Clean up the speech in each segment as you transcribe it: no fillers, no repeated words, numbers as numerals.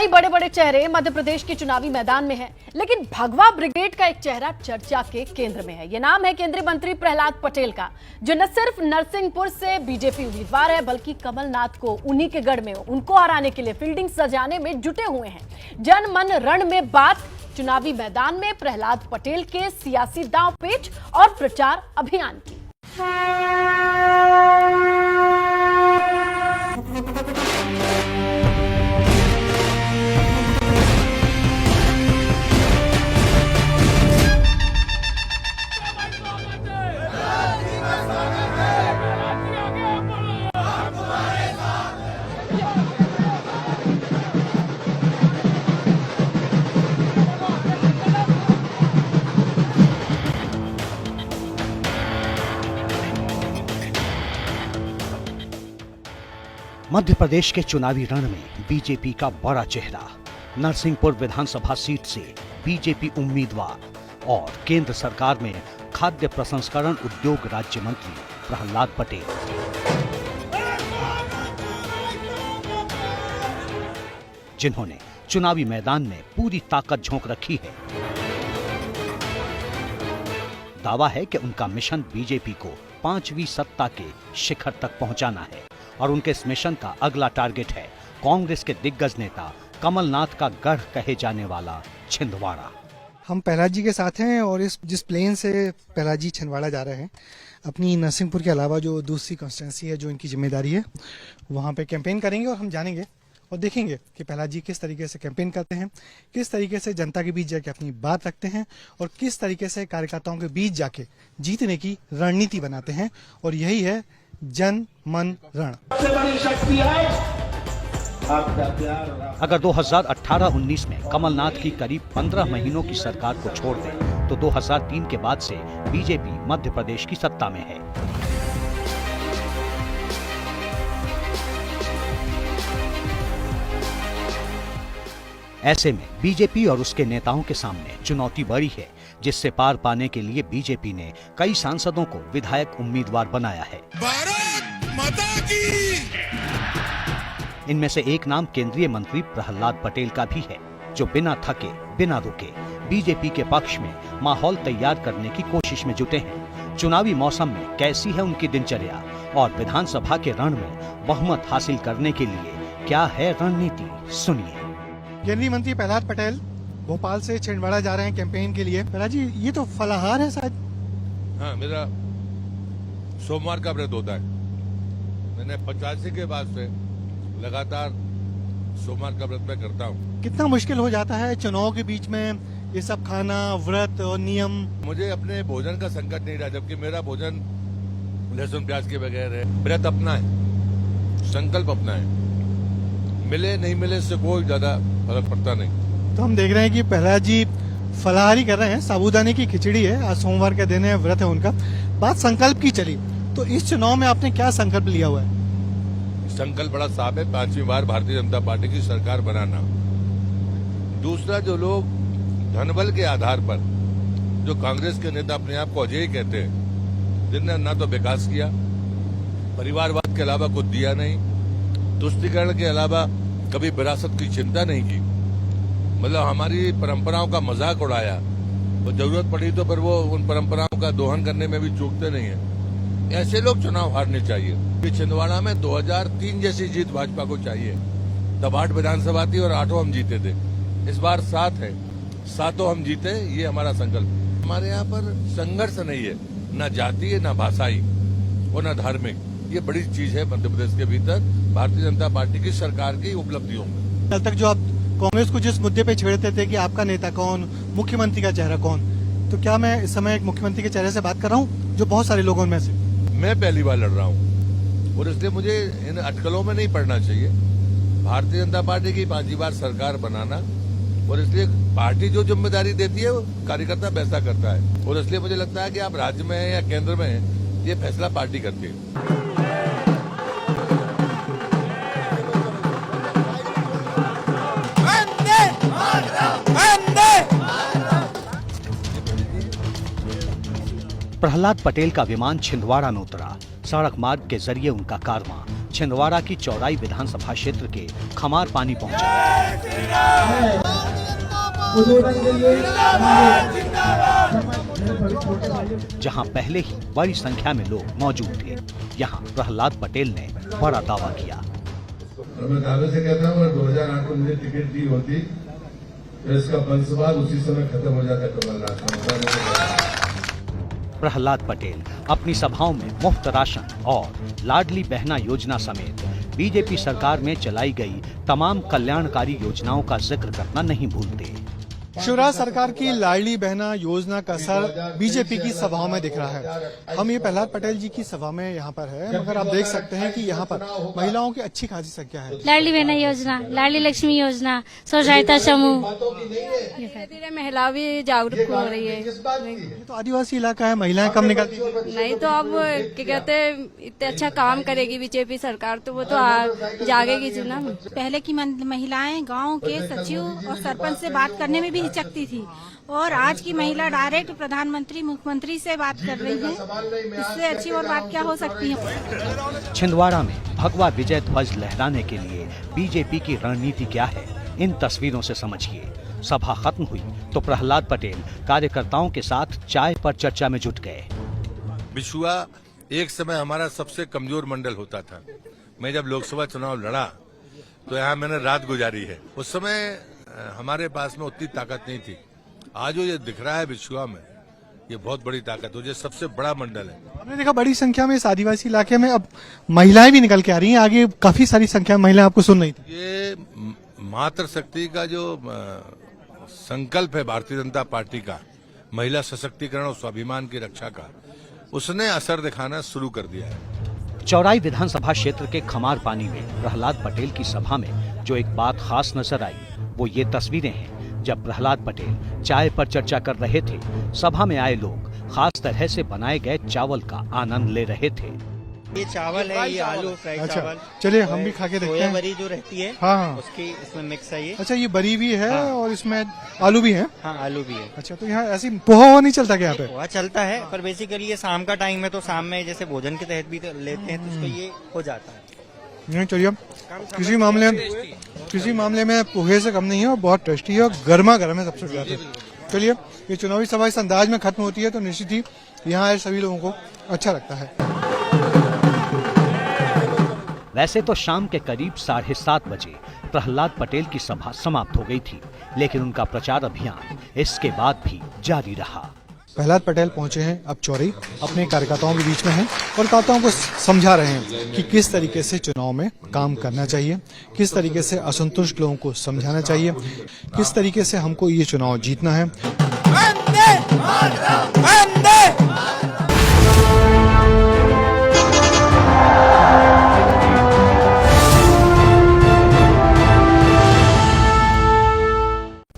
कई बड़े बड़े चेहरे मध्य प्रदेश के चुनावी मैदान में हैं, लेकिन भगवा ब्रिगेड का एक चेहरा चर्चा के केंद्र में है। ये नाम है केंद्रीय मंत्री प्रहलाद पटेल का, जो न सिर्फ नरसिंहपुर से बीजेपी उम्मीदवार है, बल्कि कमलनाथ को उन्हीं के गढ़ में उनको हराने के लिए फील्डिंग सजाने में जुटे हुए हैं। जन मन रण में बात चुनावी मैदान में प्रहलाद पटेल के सियासी दांवपेच और प्रचार अभियान की। मध्य प्रदेश के चुनावी रण में बीजेपी का बड़ा चेहरा, नरसिंहपुर विधानसभा सीट से बीजेपी उम्मीदवार और केंद्र सरकार में खाद्य प्रसंस्करण उद्योग राज्य मंत्री प्रहलाद पटेल। जिन्होंने चुनावी मैदान में पूरी ताकत झोंक रखी है। दावा है कि उनका मिशन बीजेपी को 5वीं सत्ता के शिखर तक पहुंचाना है और उनके इस मिशन का अगला टारगेट है कांग्रेस के दिग्गज नेता कमलनाथ का गढ़ कहे जाने वाला छिंदवाड़ा। हम प्रहलाद जी के साथ हैं और जिस प्लेन से प्रहलाद जी छिंदवाड़ा जा रहे हैं, अपनी नरसिंहपुर के अलावा जो दूसरी कॉन्स्टिट्यूंसी है जो इनकी जिम्मेदारी है, वहाँ पे कैंपेन करेंगे और हम जानेंगे और देखेंगे कि प्रहलाद जी किस तरीके से कैंपेन करते हैं, किस तरीके से जनता के बीच जाके अपनी बात रखते हैं और किस तरीके से कार्यकर्ताओं के बीच जाके जीतने की रणनीति बनाते हैं। और यही है जन मन रण। अगर 2018-19 में कमलनाथ की करीब 15 महीनों की सरकार को छोड़ दें, तो 2003 के बाद से बीजेपी मध्य प्रदेश की सत्ता में है। ऐसे में बीजेपी और उसके नेताओं के सामने चुनौती बड़ी है, जिससे पार पाने के लिए बीजेपी ने कई सांसदों को विधायक उम्मीदवार बनाया है। भारत माता की। इनमें से एक नाम केंद्रीय मंत्री प्रहलाद पटेल का भी है, जो बिना थके बिना रुके बीजेपी के पक्ष में माहौल तैयार करने की कोशिश में जुटे हैं। चुनावी मौसम में कैसी है उनकी दिनचर्या और विधानसभा के रण में बहुमत हासिल करने के लिए क्या है रणनीति, सुनिए। केंद्रीय मंत्री प्रहलाद पटेल भोपाल से छिंदवाड़ा जा रहे हैं कैंपेन के लिए। प्रहलाद जी, ये तो फलाहार है शायद? हाँ, मेरा सोमवार का व्रत होता है। मैंने 85 के बाद से लगातार सोमवार का व्रत मैं करता हूँ। कितना मुश्किल हो जाता है चुनाव के बीच में ये सब खाना, व्रत और नियम? मुझे अपने भोजन का संकट नहीं रहा, जबकि मेरा भोजन लहसुन प्याज के बगैर है। व्रत अपना है, संकल्प अपना है, मिले नहीं मिले इससे कोई ज्यादा फर्क पड़ता नहीं। तो हम देख रहे हैं कि प्रहलाद जी फलाहारी कर रहे हैं, साबूदाने की खिचड़ी है, आज सोमवार के दिन है, व्रत है उनका। बात संकल्प की चली, तो इस चुनाव में आपने क्या संकल्प लिया हुआ है? संकल्प बड़ा साफ है, 5वीं बार भारतीय जनता पार्टी की सरकार बनाना। दूसरा, जो लोग धनबल के आधार पर, जो कांग्रेस के नेता अपने आप को अजय कहते हैं, जिनने ना तो विकास किया, परिवारवाद के अलावा कुछ दिया नहीं, तुष्टीकरण के अलावा कभी विरासत की चिंता नहीं की, मतलब हमारी परंपराओं का मजाक उड़ाया, तो जरूरत पड़ी तो फिर वो उन परंपराओं का दोहन करने में भी चूकते नहीं है। ऐसे लोग चुनाव हारने चाहिए। छिंदवाड़ा में 2003 जैसी जीत भाजपा को चाहिए। तब 8 विधानसभा थी और 8 हम जीते थे। इस बार 7 है, 7 हम जीते, ये हमारा संकल्प। हमारे यहाँ पर संघर्ष नहीं है, न जातीय, न भाषाई और न धार्मिक। ये बड़ी चीज है मध्य प्रदेश के भीतर भारतीय जनता पार्टी की सरकार की उपलब्धियों में। कल तक जो आप कांग्रेस को जिस मुद्दे पे छेड़ते थे कि आपका नेता कौन, मुख्यमंत्री का चेहरा कौन, तो क्या मैं इस समय एक मुख्यमंत्री के चेहरे से बात कर रहा हूँ, जो बहुत सारे लोगों में से? मैं पहली बार लड़ रहा हूँ और इसलिए मुझे इन अटकलों में नहीं पड़ना चाहिए। भारतीय जनता पार्टी की 5वीं बार सरकार बनाना, और इसलिए पार्टी जो जिम्मेदारी देती है वो कार्यकर्ता वैसा करता है, और इसलिए मुझे लगता है कि आप राज्य में हैं या केंद्र में हैं, ये फैसला पार्टी करती है। प्रहलाद पटेल का विमान छिंदवाड़ा में उतरा। सड़क मार्ग के जरिए उनका कारवां छिंदवाड़ा की चौराई विधानसभा क्षेत्र के खमार पानी पहुंचे, जहां पहले ही बड़ी संख्या में लोग मौजूद थे। यहां प्रहलाद पटेल ने बड़ा दावा किया। मैं दावे से कहता हूँ, 2008 को मुझे टिकट दी होती तो इसका वंशवाद उसी समय खत्म हो जाता कमलनाथ का। प्रहलाद पटेल अपनी सभाओं में मुफ्त राशन और लाडली बहना योजना समेत बीजेपी सरकार में चलाई गई तमाम कल्याणकारी योजनाओं का जिक्र करना नहीं भूलते। शिवराज सरकार की लाडली बहना योजना का असर बीजेपी की सभाओं में दिख रहा है। हम ये प्रहलाद पटेल जी की सभा में यहाँ पर है, मगर आप देख सकते हैं कि यहाँ पर महिलाओं की अच्छी खासी संख्या है। लाडली बहना योजना, लाडली लक्ष्मी योजना, स्वयं सहायता समूह, धीरे धीरे महिला भी जागरूक हो रही है। ये तो आदिवासी इलाका है, महिलाएं कम निकलती हैं। नहीं तो अब क्या कहते हैं, इतने अच्छा काम करेगी बीजेपी सरकार तो वो तो जागेगी चुना। पहले की महिलाएं गांव के सचिव और सरपंच से बात करने में भी हिचकती थी, और आज की महिला डायरेक्ट प्रधानमंत्री मुख्यमंत्री से बात कर रही है। इससे अच्छी और बात क्या हो सकती है। छिंदवाड़ा में भगवा विजय ध्वज लहराने के लिए बीजेपी की रणनीति क्या है, इन तस्वीरों से समझिए। सभा खत्म हुई तो प्रहलाद पटेल कार्यकर्ताओं के साथ चाय पर चर्चा में जुट गए। बिछुआ एक समय हमारा सबसे कमजोर मंडल होता था। मैं जब लोकसभा चुनाव लड़ा तो यहाँ मैंने रात गुजारी है। उस समय हमारे पास में उतनी ताकत नहीं थी। आज जो ये दिख रहा है बिछुआ में, ये बहुत बड़ी ताकत है। ये सबसे बड़ा मंडल है। हमने देखा बड़ी संख्या में इस आदिवासी इलाके में अब महिलाएं भी निकल के आ रही हैं। आगे काफी सारी संख्या में महिलाएं आपको सुन रही थी। ये मातृशक्ति का जो संकल्प है भारतीय जनता पार्टी का, महिला सशक्तिकरण और स्वाभिमान की रक्षा का, उसने असर दिखाना शुरू कर दिया है। चौराई विधानसभा क्षेत्र के खमार पानी में प्रहलाद पटेल की सभा में जो एक बात खास नजर आई वो ये तस्वीरें हैं। जब प्रहलाद पटेल चाय पर चर्चा कर रहे थे, सभा में आए लोग खास तरह से बनाए गए चावल का आनंद ले रहे थे। ये चावल है, ये आलू फ्राई चावल। चलिए हम भी खा के देखते हैं। बरी जो रहती है, हाँ, उसकी इसमें मिक्स है ये। अच्छा, ये बरी भी है और इसमें आलू भी है। हाँ, आलू भी है। अच्छा, तो यहाँ ऐसी पोहा नहीं चलता क्या यहाँ पे? पोहा चलता है, पर बेसिकली ये शाम का टाइम है, तो शाम में जैसे भोजन के तहत भी लेते हैं, तो उसको ये हो जाता है। नहीं, चलिए किसी मामले में पोहे से कम नहीं है और बहुत टेस्टी है और गर्मा गर्म है सबसे ज्यादा। चलिए, ये चुनावी सभा इस अंदाज में खत्म होती है तो निश्चित ही यहाँ आए सभी लोगों को अच्छा लगता है। वैसे तो शाम के करीब 7:30 बजे प्रहलाद पटेल की सभा समाप्त हो गई थी, लेकिन उनका प्रचार अभियान इसके बाद भी जारी रहा। प्रहलाद पटेल पहुंचे हैं अब चौराई, अपने कार्यकर्ताओं के बीच में हैं और कार्यकर्ताओं को समझा रहे हैं कि किस तरीके से चुनाव में काम करना चाहिए, किस तरीके से असंतुष्ट लोगों को समझाना चाहिए, किस तरीके से हमको ये चुनाव जीतना है।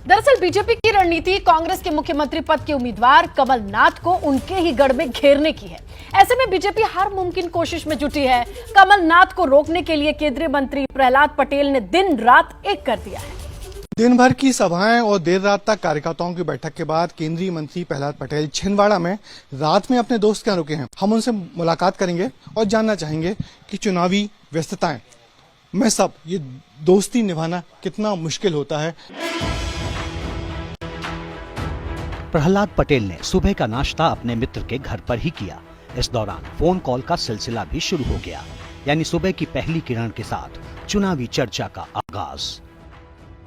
दरअसल बीजेपी की रणनीति कांग्रेस के मुख्यमंत्री पद के उम्मीदवार कमलनाथ को उनके ही गढ़ में घेरने की है। ऐसे में बीजेपी हर मुमकिन कोशिश में जुटी है। कमलनाथ को रोकने के लिए केंद्रीय मंत्री प्रहलाद पटेल ने दिन रात एक कर दिया है। दिन भर की सभाएं और देर रात तक कार्यकर्ताओं की बैठक के बाद केंद्रीय मंत्री प्रहलाद पटेल छिंदवाड़ा में रात में अपने दोस्त के यहाँ रुके हैं। हम उनसे मुलाकात करेंगे और जानना चाहेंगे कि चुनावी व्यस्तताएं में सब ये दोस्ती निभाना कितना मुश्किल होता है। प्रहलाद पटेल ने सुबह का नाश्ता अपने मित्र के घर पर ही किया। इस दौरान फोन कॉल का सिलसिला भी शुरू हो गया, यानी सुबह की पहली किरण के साथ चुनावी चर्चा का आगाज।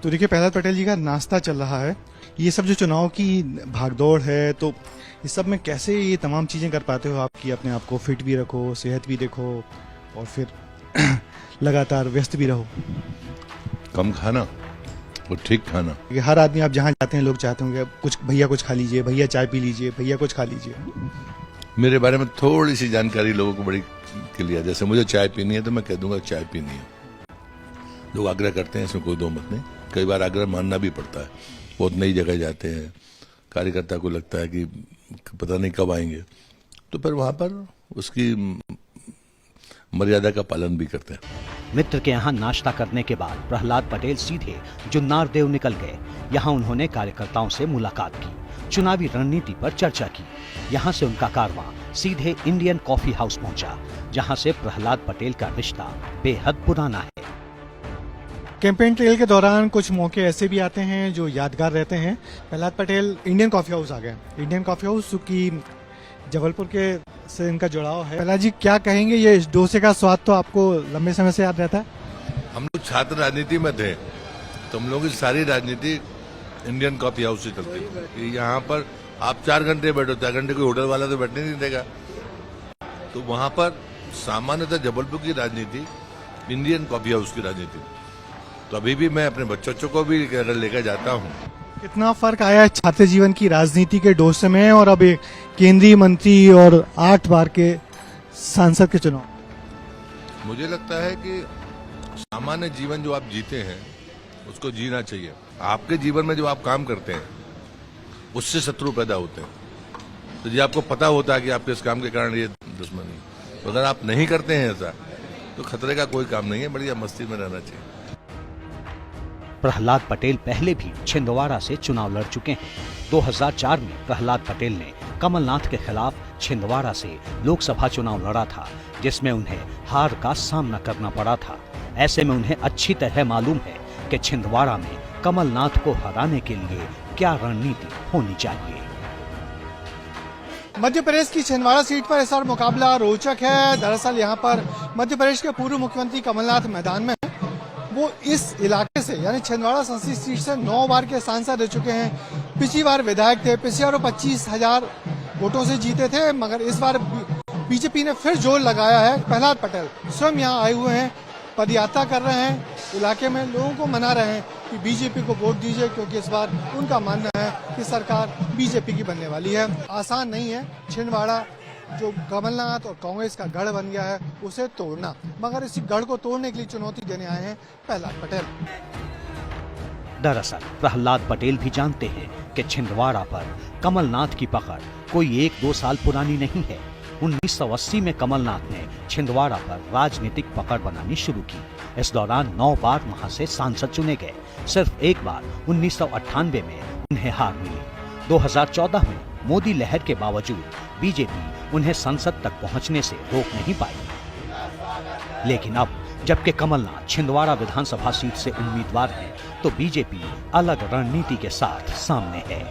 तो देखिए, प्रहलाद पटेल जी का नाश्ता चल रहा है। ये सब जो चुनाव की भागदौड़ है, तो इस सब में कैसे ये तमाम चीजें कर पाते हो आप कि अपने आप को फिट भी रखो, सेहत भी देखो और फिर लगातार व्यस्त भी रहो? कम खाना और ठीक खाना। हर आदमी, आप जहाँ जाते हैं लोग चाहते होंगे कुछ, भैया कुछ खा लीजिए, भैया चाय पी लीजिए, भैया कुछ खा लीजिए। मेरे बारे में थोड़ी सी जानकारी लोगों को बड़ी क्लियर, जैसे मुझे चाय पीनी है तो मैं कह दूंगा चाय पीनी है। लोग आग्रह करते हैं, इसमें कोई दो मत नहीं। कई बार आग्रह मानना भी पड़ता है। बहुत नई जगह जाते हैं, कार्यकर्ता को लगता है कि पता नहीं कब आएंगे, तो फिर वहां पर उसकी मर्यादा का पालन भी करते हैं। मित्र के यहाँ नाश्ता करने के बाद प्रहलाद पटेल सीधे जुन्नारदेव निकल गए। यहाँ उन्होंने कार्यकर्ताओं से मुलाकात की चुनावी रणनीति पर चर्चा की। यहाँ से उनका कारवां सीधे इंडियन कॉफी हाउस पहुंचा, जहाँ से प्रहलाद पटेल का रिश्ता बेहद पुराना है। कैंपेन ट्रेल के दौरान कुछ मौके ऐसे भी आते हैं जो यादगार रहते हैं। Prahlad Patel Indian coffee house आ गए। इंडियन कॉफी हाउस की जबलपुर के से इनका जुड़ाव है। प्रहलाद जी क्या कहेंगे, ये डोसे का स्वाद तो आपको लंबे समय से याद रहता है? हम लोग छात्र राजनीति में थे तो हम लोगों की सारी राजनीति इंडियन कॉफी हाउस से चलती थी। यहाँ पर आप 4 घंटे बैठो, 4 घंटे कोई होटल वाला तो बैठने नहीं देगा। तो वहाँ पर सामान्यतः जबलपुर की राजनीति इंडियन कॉफी हाउस की राजनीति। तो अभी भी मैं अपने बच्चों को भी लेकर जाता हूँ। कितना फर्क आया है छात्र जीवन की राजनीति के डोसे में और अब एक केंद्रीय मंत्री और 8 बार के सांसद के चुनाव? मुझे लगता है कि सामान्य जीवन जो आप जीते हैं उसको जीना चाहिए। आपके जीवन में जो आप काम करते हैं उससे शत्रु पैदा होते हैं। तो ये आपको पता होता है कि आपके इस काम के कारण ये दुश्मनी, तो अगर आप नहीं करते हैं ऐसा तो खतरे का कोई काम नहीं है, बढ़िया मस्ती में रहना चाहिए। प्रहलाद पटेल पहले भी छिंदवाड़ा से चुनाव लड़ चुके हैं। 2004 में प्रहलाद पटेल ने कमलनाथ के खिलाफ छिंदवाड़ा से लोकसभा चुनाव लड़ा था, जिसमें उन्हें हार का सामना करना पड़ा था। ऐसे में उन्हें अच्छी तरह मालूम है कि छिंदवाड़ा में कमलनाथ को हराने के लिए क्या रणनीति होनी चाहिए। मध्य प्रदेश की छिंदवाड़ा सीट पर इस बार मुकाबला रोचक है। दरअसल यहाँ पर मध्य प्रदेश के पूर्व मुख्यमंत्री कमलनाथ मैदान में हैं। वो इस इलाके से यानी छिंदवाड़ा संसदीय सीट से 9 बार के सांसद रह चुके हैं। पिछली बार विधायक थे, पिछली बार 25,000 वोटों से जीते थे, मगर इस बार बीजेपी ने फिर जोर लगाया है। प्रहलाद पटेल स्वयं यहाँ आए हुए हैं, पदयात्रा कर रहे हैं, इलाके में लोगों को मना रहे हैं कि बीजेपी को वोट दीजिए, क्योंकि इस बार उनका मानना है कि सरकार बीजेपी की बनने वाली है। आसान नहीं है छिंदवाड़ा जो कमलनाथ और कांग्रेस का गढ़ बन गया है उसे तोड़ना, मगर इसी गढ़ को तोड़ने के लिए चुनौती देने आए हैं प्रहलाद पटेल। दरअसल प्रहलाद पटेल भी जानते हैं कि छिंदवाड़ा पर कमलनाथ की पकड़ कोई 1-2 साल पुरानी नहीं है। 1980 में कमलनाथ ने छिंदवाड़ा पर राजनीतिक पकड़ बनानी शुरू की। इस दौरान 9 बार वहां से सांसद चुने गए। सिर्फ एक बार 1998 में उन्हें हार मिली। 2014 में मोदी लहर के बावजूद बीजेपी उन्हें संसद तक पहुंचने से रोक नहीं पाई। लेकिन अब जबकि कमलनाथ छिंदवाड़ा विधानसभा सीट से उम्मीदवार हैं, तो बीजेपी अलग रणनीति के साथ सामने है।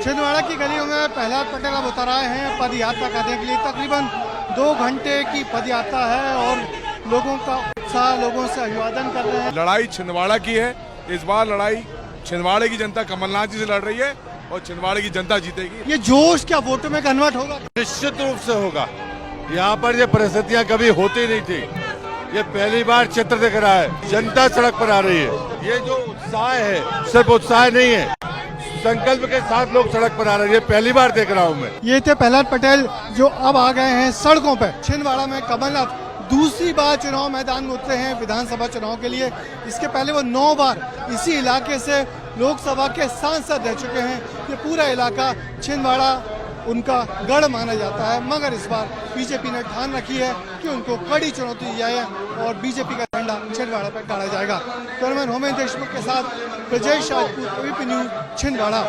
छिंदवाड़ा की गलियों में प्रहलाद पटेल अब उतर आए हैं पदयात्रा करने के लिए। तकरीबन 2 घंटे की पदयात्रा है और लोगों का उत्साह, लोगों से अभिवादन कर रहे हैं। लड़ाई छिंदवाड़ा की है। इस बार लड़ाई छिंदवाड़े की जनता कमलनाथ जी से लड़ रही है और छिंदवाड़े की जनता जीतेगी। ये जोश क्या वोटों में कन्वर्ट होगा? निश्चित रूप से होगा। यहाँ पर ये परिस्थितियाँ कभी होती नहीं थी, ये पहली बार चित्र दिख रहा है। जनता सड़क पर आ रही है। ये जो उत्साह है सिर्फ उत्साह नहीं है, संकल्प के साथ लोग सड़क पर आ रहे हैं। ये पहली बार देख रहा हूँ मैं। ये थे प्रहलाद पटेल जो अब आ गए हैं सड़कों पे। छिंदवाड़ा में कमलनाथ दूसरी बार चुनाव मैदान में उतरे हैं विधानसभा चुनाव के लिए। इसके पहले वो 9 बार इसी इलाके से लोकसभा के सांसद रह चुके हैं। ये पूरा इलाका छिंदवाड़ा उनका गढ़ माना जाता है, मगर इस बार बीजेपी ने ठान रखी है कि उनको कड़ी चुनौती दी जाए और बीजेपी का झंडा छिंदवाड़ा पर गाड़ा जाएगा। कैमरामैन होमेंद्र देशमुख के साथ ब्रजेश राजपूत, एबीपी न्यूज, छिंदवाड़ा।